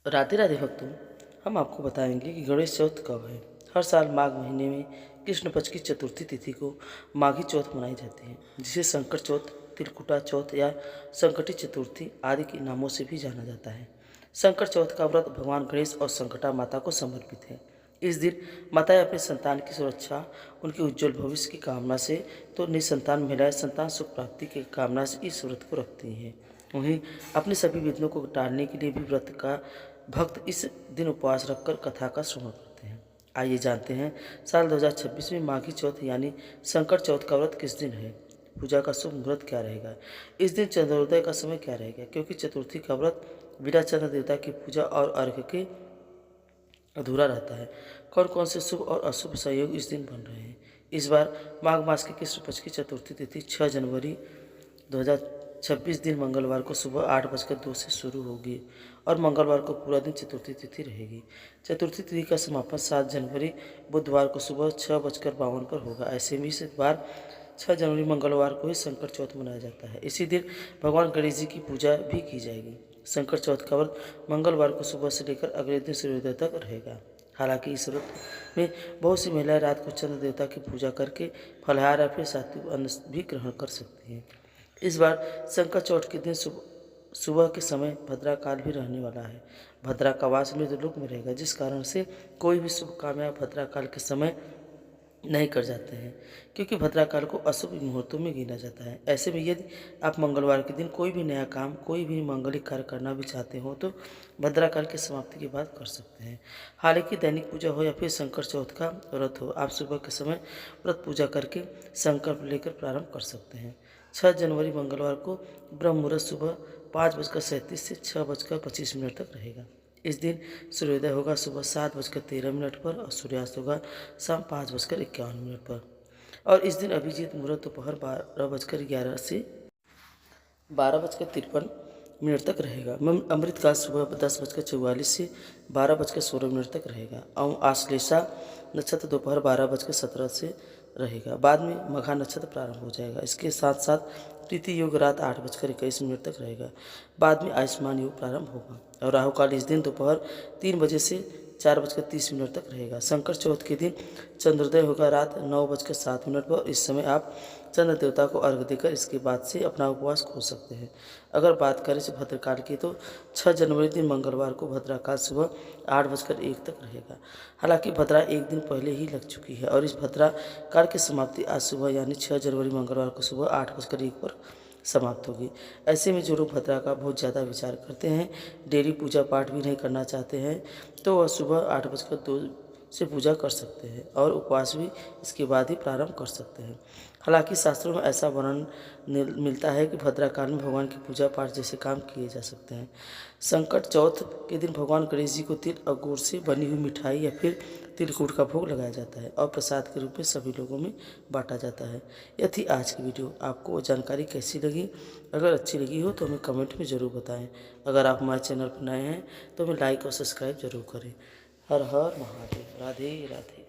राधे राधे भक्तों, हम आपको बताएंगे कि गणेश चौथ कब है। हर साल माघ महीने में कृष्ण पक्ष की चतुर्थी तिथि को माघी चौथ मनाई जाती है, जिसे संकट चौथ, तिलकुटा चौथ या संकटी चतुर्थी आदि के नामों से भी जाना जाता है। संकट चौथ का व्रत भगवान गणेश और संकटा माता को समर्पित है। इस दिन माताएं अपने संतान की सुरक्षा, उनके उज्जवल भविष्य की कामना से तो निसंतान महिलाएं संतान सुख प्राप्ति की कामना से इस व्रत को रखती हैं। उन्हें अपने सभी विघ्नों को टालने के लिए भी व्रत का भक्त इस दिन उपवास रखकर कथा का श्रवण करते हैं। आइए जानते हैं साल 2026 में माघी चौथ यानी संकट चौथ का व्रत किस दिन है। पूजा का शुभ मुहूर्त क्या रहेगा। इस दिन चंद्रोदय का समय क्या रहेगा, क्योंकि चतुर्थी का व्रत बिना चंद्र देवता की पूजा और अर्घ्य के अधूरा रहता है। कौन कौन से शुभ और अशुभ संयोग इस दिन बन रहे हैं। इस बार माघ मास की कृष्ण पक्ष की चतुर्थी तिथि 6 जनवरी 2026 दिन मंगलवार को सुबह 8:02 से शुरू होगी और मंगलवार को पूरा दिन चतुर्थी तिथि रहेगी। चतुर्थी तिथि का समापन 7 जनवरी बुधवार को सुबह 6:52 पर होगा। ऐसे में इस बार 6 जनवरी मंगलवार को ही संकट चौथ मनाया जाता है। इसी दिन भगवान गणेश जी की पूजा भी की जाएगी। संकट चौथ का व्रत मंगलवार को सुबह से लेकर अगले दिन सूर्योदय तक रहेगा। हालांकि इस व्रत में बहुत सी महिलाएं रात को चंद्र देवता की पूजा करके फलाहार या फिर सात्विक अन्न भी ग्रहण कर सकती हैं। इस बार संकट चौथ के दिन सुबह के समय भद्रा काल भी रहने वाला है। भद्रा का वास मृतलोक में रहेगा, जिस कारण से कोई भी शुभ काम या भद्रा काल के समय नहीं कर जाते हैं, क्योंकि भद्रा काल को अशुभ मुहूर्तों में गिना जाता है। ऐसे में यदि आप मंगलवार के दिन कोई भी नया काम, कोई भी मांगलिक कार्य करना भी चाहते हो तो भद्रा काल की समाप्ति के बाद कर सकते हैं। हालांकि दैनिक पूजा हो या फिर संकट चौथ का व्रत हो, आप सुबह के समय व्रत पूजा करके संकल्प लेकर प्रारंभ कर सकते हैं। 6 जनवरी मंगलवार को ब्रह्म मुहूर्त सुबह 5:37 से 6:25 तक रहेगा। इस दिन सूर्योदय होगा सुबह 7:13 पर और सूर्यास्त होगा शाम 5:51 पर। और इस दिन अभिजीत मुहूर्त दोपहर 12:11 से 12:53 तक रहेगा। अमृतकाल सुबह 10:44 से 12:16 तक रहेगा और आश्लेषा नक्षत्र दोपहर 12:17 से रहेगा। बाद में मघा नक्षत्र प्रारंभ हो जाएगा। इसके साथ साथ प्रीति योग रात 8:21 तक रहेगा। बाद में आयुष्मान योग प्रारंभ होगा और राहु काल इस दिन दोपहर 3 बजे से 4:30 तक रहेगा। संकट चौथ के दिन चंद्रोदय होगा रात 9:07 पर। इस समय आप चंद्र देवता को अर्घ्य देकर इसके बाद से अपना उपवास खोल सकते हैं। अगर बात करें भद्रकाल की तो 6 जनवरी दिन मंगलवार को भद्राकाल सुबह 8:01 तक रहेगा। हालांकि भद्रा एक दिन पहले ही लग चुकी है और इस भद्रा काल की समाप्ति आज सुबह यानी 6 जनवरी मंगलवार को सुबह 8:01 पर समाप्त होगी। ऐसे में जो लोग भद्रा का बहुत ज़्यादा विचार करते हैं, डेली पूजा पाठ भी नहीं करना चाहते हैं, तो वह सुबह 8:02 से पूजा कर सकते हैं और उपवास भी इसके बाद ही प्रारंभ कर सकते हैं। हालांकि शास्त्रों में ऐसा वर्णन मिलता है कि भद्रा काल में भगवान की पूजा पाठ जैसे काम किए जा सकते हैं। संकट चौथ के दिन भगवान गणेश जी को तिल और गुड़ से बनी हुई मिठाई या फिर तिलकुट का भोग लगाया जाता है और प्रसाद के रूप में सभी लोगों में बांटा जाता है। यह थी आज की वीडियो। आपको जानकारी कैसी लगी? अगर अच्छी लगी हो तो हमें कमेंट में ज़रूर बताएं। अगर आप हमारे चैनल पर नए हैं तो हमें लाइक और सब्सक्राइब जरूर करें। हर हर महादेव। राधे राधे।